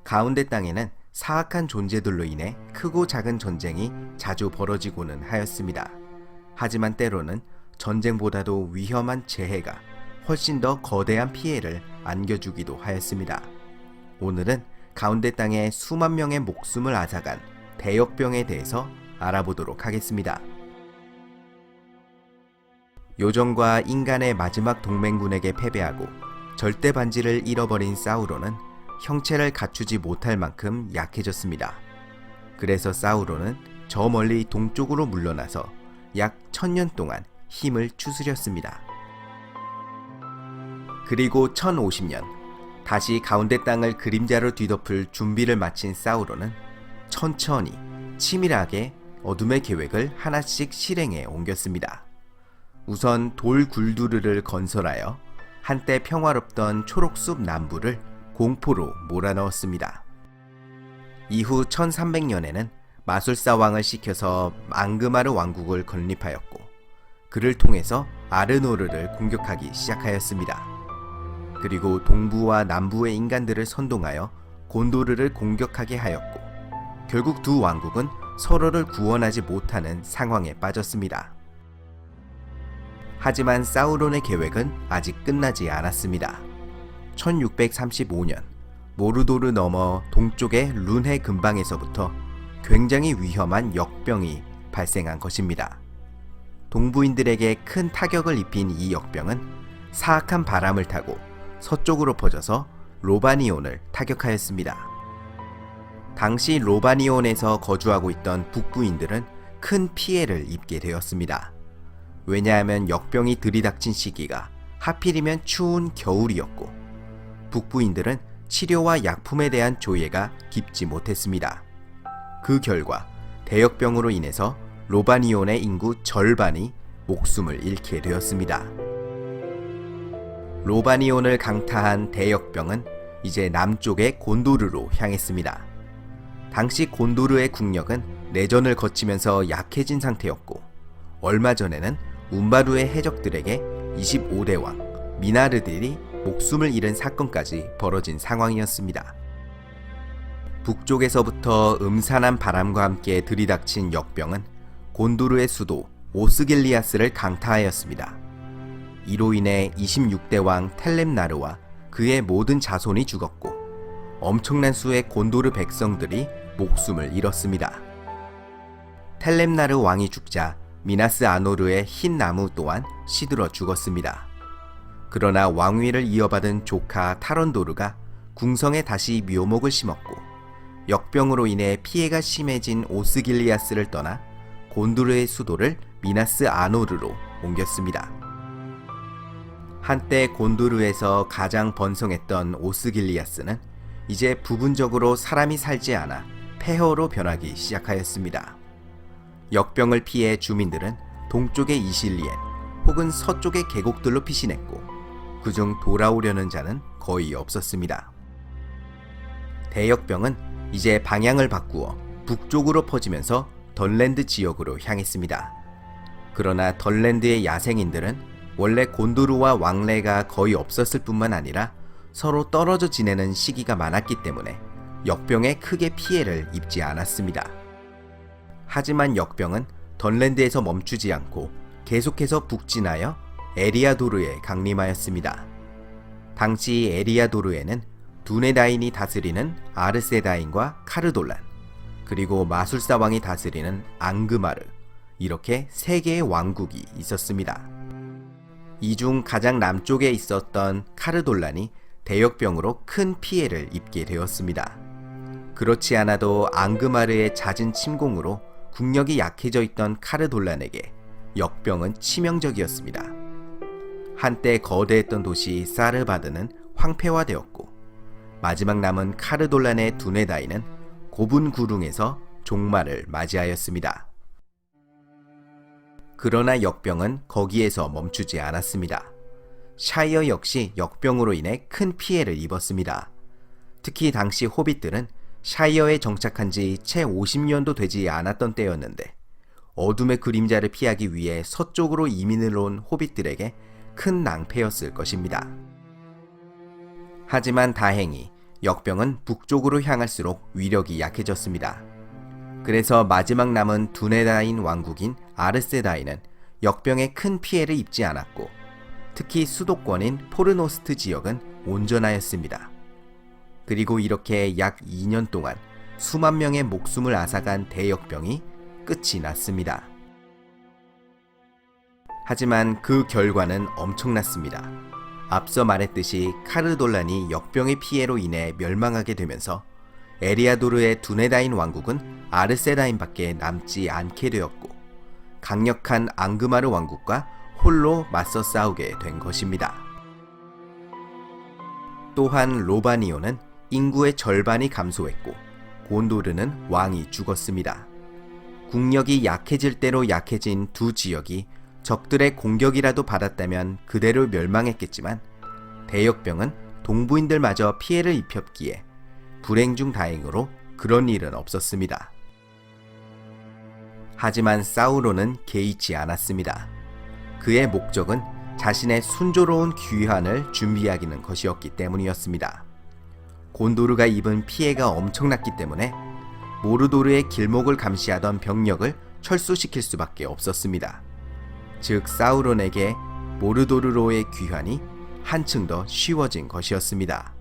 가운데 땅에는 사악한 존재들로 인해 크고 작은 전쟁이 자주 벌어지고는 하였습니다. 하지만 때로는 전쟁보다도 위험한 재해가 훨씬 더 거대한 피해를 안겨주기도 하였습니다. 오늘은 가운데 땅에 수만 명의 목숨을 앗아간 대역병에 대해서 알아보도록 하겠습니다. 요정과 인간의 마지막 동맹군에게 패배하고 절대 반지를 잃어버린 사우론은 형체를 갖추지 못할 만큼 약해졌습니다. 그래서 사우론은 저 멀리 동쪽으로 물러나서 약 1000년 동안 힘을 추스렸습니다. 그리고 1050년, 다시 가운데 땅을 그림자로 뒤덮을 준비를 마친 사우론은 천천히 치밀하게 어둠의 계획을 하나씩 실행해 옮겼습니다. 우선 돌 굴두르를 건설하여 한때 평화롭던 초록숲 남부를 공포로 몰아넣었습니다. 이후 1300년에는 마술사 왕을 시켜서 앙그마르 왕국을 건립하였고 그를 통해서 아르노르를 공격하기 시작하였습니다. 그리고 동부와 남부의 인간들을 선동하여 곤도르를 공격하게 하였고 결국 두 왕국은 서로를 구원하지 못하는 상황에 빠졌습니다. 하지만 사우론의 계획은 아직 끝나지 않았습니다. 1635년 모르도르 넘어 동쪽의 룬해 근방에서부터 굉장히 위험한 역병이 발생한 것입니다. 동부인들에게 큰 타격을 입힌 이 역병은 사악한 바람을 타고 서쪽으로 퍼져서 로바니온을 타격하였습니다. 당시 로바니온에서 거주하고 있던 북부인들은 큰 피해를 입게 되었습니다. 왜냐하면 역병이 들이닥친 시기가 하필이면 추운 겨울이었고 북부인들은 치료와 약품에 대한 조예가 깊지 못했습니다. 그 결과 대역병으로 인해서 로바니온의 인구 절반이 목숨을 잃게 되었습니다. 로바니온을 강타한 대역병은 이제 남쪽의 곤도르로 향했습니다. 당시 곤도르의 국력은 내전을 거치면서 약해진 상태였고 얼마 전에는 운바루의 해적들에게 25대 왕 미나르들이 목숨을 잃은 사건까지 벌어진 상황이었습니다. 북쪽에서부터 음산한 바람과 함께 들이닥친 역병은 곤도르의 수도 오스길리아스를 강타하였습니다. 이로 인해 26대 왕 텔렘나르와 그의 모든 자손이 죽었고 엄청난 수의 곤도르 백성들이 목숨을 잃었습니다. 텔렘나르 왕이 죽자 미나스 아노르의 흰 나무 또한 시들어 죽었습니다. 그러나 왕위를 이어받은 조카 타런도르가 궁성에 다시 묘목을 심었고 역병으로 인해 피해가 심해진 오스길리아스를 떠나 곤도르의 수도를 미나스 아노르로 옮겼습니다. 한때 곤도르에서 가장 번성했던 오스길리아스는 이제 부분적으로 사람이 살지 않아 폐허로 변하기 시작하였습니다. 역병을 피해 주민들은 동쪽의 이실리엔 혹은 서쪽의 계곡들로 피신했고 그중 돌아오려는 자는 거의 없었습니다. 대역병은 이제 방향을 바꾸어 북쪽으로 퍼지면서 덜랜드 지역으로 향했습니다. 그러나 덜랜드의 야생인들은 원래 곤도르와 왕래가 거의 없었을 뿐만 아니라 서로 떨어져 지내는 시기가 많았기 때문에 역병에 크게 피해를 입지 않았습니다. 하지만 역병은 덜랜드에서 멈추지 않고 계속해서 북진하여 에리아도르에 강림하였습니다. 당시 에리아도르에는 두네다인이 다스리는 아르세다인과 카르돌란, 그리고 마술사 왕이 다스리는 앙그마르, 이렇게 세 개의 왕국이 있었습니다. 이 중 가장 남쪽에 있었던 카르돌란이 대역병으로 큰 피해를 입게 되었습니다. 그렇지 않아도 앙그마르의 잦은 침공으로 국력이 약해져 있던 카르돌란에게 역병은 치명적이었습니다. 한때 거대했던 도시 사르바드는 황폐화되었고 마지막 남은 카르돌란의 두네다이는 고분 구릉에서 종말을 맞이하였습니다. 그러나 역병은 거기에서 멈추지 않았습니다. 샤이어 역시 역병으로 인해 큰 피해를 입었습니다. 특히 당시 호빗들은 샤이어에 정착한 지 채 50년도 되지 않았던 때였는데 어둠의 그림자를 피하기 위해 서쪽으로 이민을 온 호빗들에게 큰 낭패였을 것입니다. 하지만 다행히 역병은 북쪽으로 향할수록 위력이 약해졌습니다. 그래서 마지막 남은 두네다인 왕국인 아르세다인은 역병에 큰 피해를 입지 않았고 특히 수도권인 포르노스트 지역은 온전하였습니다. 그리고 이렇게 약 2년 동안 수만 명의 목숨을 앗아간 대역병이 끝이 났습니다. 하지만 그 결과는 엄청났습니다. 앞서 말했듯이 카르돌란이 역병의 피해로 인해 멸망하게 되면서 에리아도르의 두네다인 왕국은 아르세다인밖에 남지 않게 되었고 강력한 앙그마르 왕국과 홀로 맞서 싸우게 된 것입니다. 또한 로바니오는 인구의 절반이 감소했고 곤도르는 왕이 죽었습니다. 국력이 약해질 대로 약해진 두 지역이 적들의 공격이라도 받았다면 그대로 멸망했겠지만 대역병은 동부인들마저 피해를 입혔기에 불행 중 다행으로 그런 일은 없었습니다. 하지만 사우론은 개의치 않았습니다. 그의 목적은 자신의 순조로운 귀환을 준비하기는 것이었기 때문이었습니다. 곤도르가 입은 피해가 엄청났기 때문에 모르도르의 길목을 감시하던 병력을 철수시킬 수밖에 없었습니다. 즉 사우론에게 모르도르로의 귀환이 한층 더 쉬워진 것이었습니다.